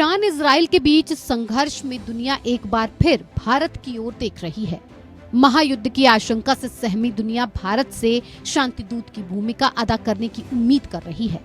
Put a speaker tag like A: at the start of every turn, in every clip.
A: Iran Israel के बीच संघर्ष में दुनिया एक बार फिर भारत की ओर देख रही है। महायुद्ध की आशंका से सहमी दुनिया भारत से शांति दूत की भूमिका अदा करने की उम्मीद कर रही है।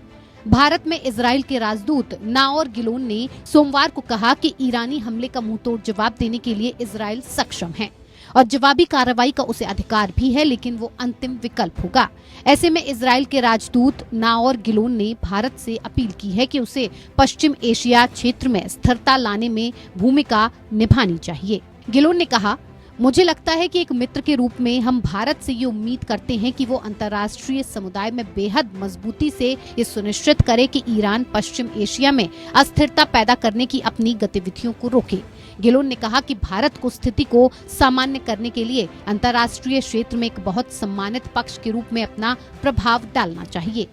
A: भारत में इजराइल के राजदूत नाओर गिलोन ने सोमवार को कहा कि ईरानी हमले का मुंहतोड़ जवाब देने के लिए इजराइल सक्षम है और जवाबी कार्रवाई का उसे अधिकार भी है, लेकिन वो अंतिम विकल्प होगा। ऐसे में इजराइल के राजदूत नाओर गिलोन ने भारत से अपील की है कि उसे पश्चिम एशिया क्षेत्र में स्थिरता लाने में भूमिका निभानी चाहिए। गिलोन ने कहा, मुझे लगता है कि एक मित्र के रूप में हम भारत से ये उम्मीद करते हैं कि वो अंतर्राष्ट्रीय समुदाय में बेहद मजबूती से ये सुनिश्चित करे कि ईरान पश्चिम एशिया में अस्थिरता पैदा करने की अपनी गतिविधियों को रोके। गिलोन ने कहा कि भारत को स्थिति को सामान्य करने के लिए अंतर्राष्ट्रीय क्षेत्र में एक बहुत सम्मानित पक्ष के रूप में अपना प्रभाव डालना चाहिए।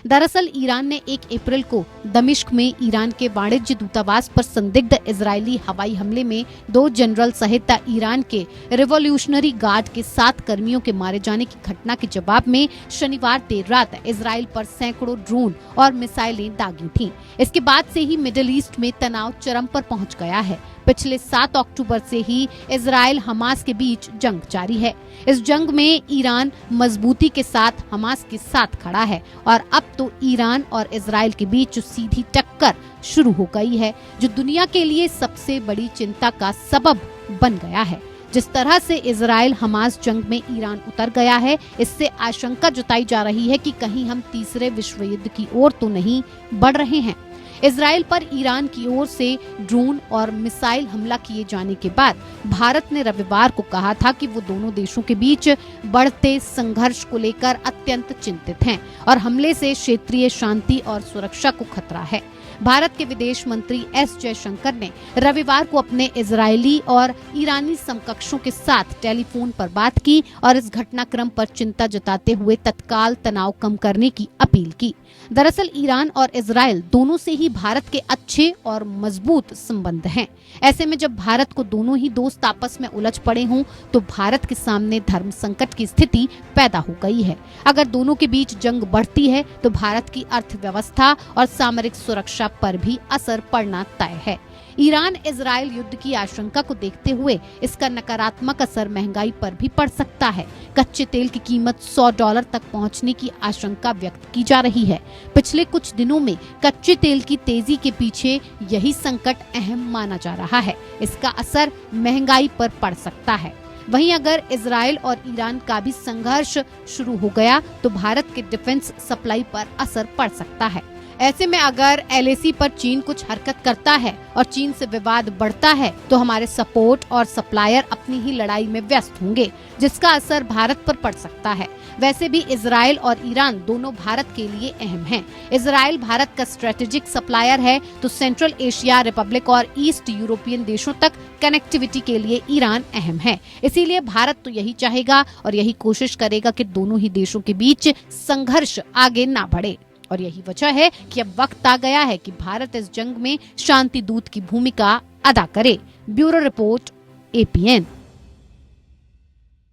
A: दरअसल ईरान ने 1 अप्रैल को दमिश्क में ईरान के वाणिज्य दूतावास पर संदिग्ध इजरायली हवाई हमले में 2 जनरल सहित ईरान के रिवॉल्यूशनरी गार्ड के 7 कर्मियों के मारे जाने की घटना के जवाब में शनिवार देर रात इजराइल पर सैकड़ों ड्रोन और मिसाइलें दागी थीं। इसके बाद से ही मिडिल ईस्ट में तनाव चरम पर पहुंच गया है। पिछले 7 अक्टूबर से ही इजराइल हमास के बीच जंग जारी है। इस जंग में ईरान मजबूती के साथ हमास के साथ खड़ा है और अब तो ईरान और इजराइल के बीच सीधी टक्कर शुरू हो गई है, जो दुनिया के लिए सबसे बड़ी चिंता का सबब बन गया है। जिस तरह से इजराइल हमास जंग में ईरान उतर गया है, इससे आशंका जताई जा रही है कि कहीं हम तीसरे विश्व युद्ध की ओर तो नहीं बढ़ रहे हैं। इजराइल पर ईरान की ओर से ड्रोन और मिसाइल हमला किए जाने के बाद भारत ने रविवार को कहा था कि वो दोनों देशों के बीच बढ़ते संघर्ष को लेकर अत्यंत चिंतित हैं और हमले से क्षेत्रीय शांति और सुरक्षा को खतरा है। भारत के विदेश मंत्री एस जयशंकर ने रविवार को अपने इजरायली और ईरानी समकक्षों के साथ टेलीफोन पर बात की और इस घटनाक्रम पर चिंता जताते हुए तत्काल तनाव कम करने की अपील की। दरअसल ईरान और इजराइल दोनों से ही भारत के अच्छे और मजबूत संबंध हैं। ऐसे में जब भारत को दोनों ही दोस्त आपस में उलझ पड़े हों तो भारत के सामने धर्म संकट की स्थिति पैदा हो गई है। अगर दोनों के बीच जंग बढ़ती है तो भारत की अर्थव्यवस्था और सामरिक सुरक्षा पर भी असर पड़ना तय है। ईरान इजराइल युद्ध की आशंका को देखते हुए इसका नकारात्मक असर महंगाई पर भी पड़ सकता है। कच्चे तेल की कीमत $100 तक पहुंचने की आशंका व्यक्त की जा रही है। पिछले कुछ दिनों में कच्चे तेल की तेजी के पीछे यही संकट अहम माना जा रहा है। इसका असर महंगाई पर पड़ सकता है। वहीं अगर इजराइल और ईरान का भी संघर्ष शुरू हो गया तो भारत के डिफेंस सप्लाई पर असर पड़ सकता है। ऐसे में अगर LAC पर चीन कुछ हरकत करता है और चीन से विवाद बढ़ता है तो हमारे सपोर्ट और सप्लायर अपनी ही लड़ाई में व्यस्त होंगे, जिसका असर भारत पर पड़ सकता है। वैसे भी इजराइल और ईरान दोनों भारत के लिए अहम हैं। इजराइल भारत का स्ट्रेटेजिक सप्लायर है तो सेंट्रल एशिया रिपब्लिक और ईस्ट यूरोपियन देशों तक कनेक्टिविटी के लिए ईरान अहम है। इसीलिए भारत तो यही चाहेगा और यही कोशिश करेगा कि दोनों ही देशों के बीच संघर्ष आगे ना बढ़े। और यही वजह है कि अब वक्त आ गया है कि भारत इस जंग में शांति दूत की भूमिका अदा करे। Bureau report, APN।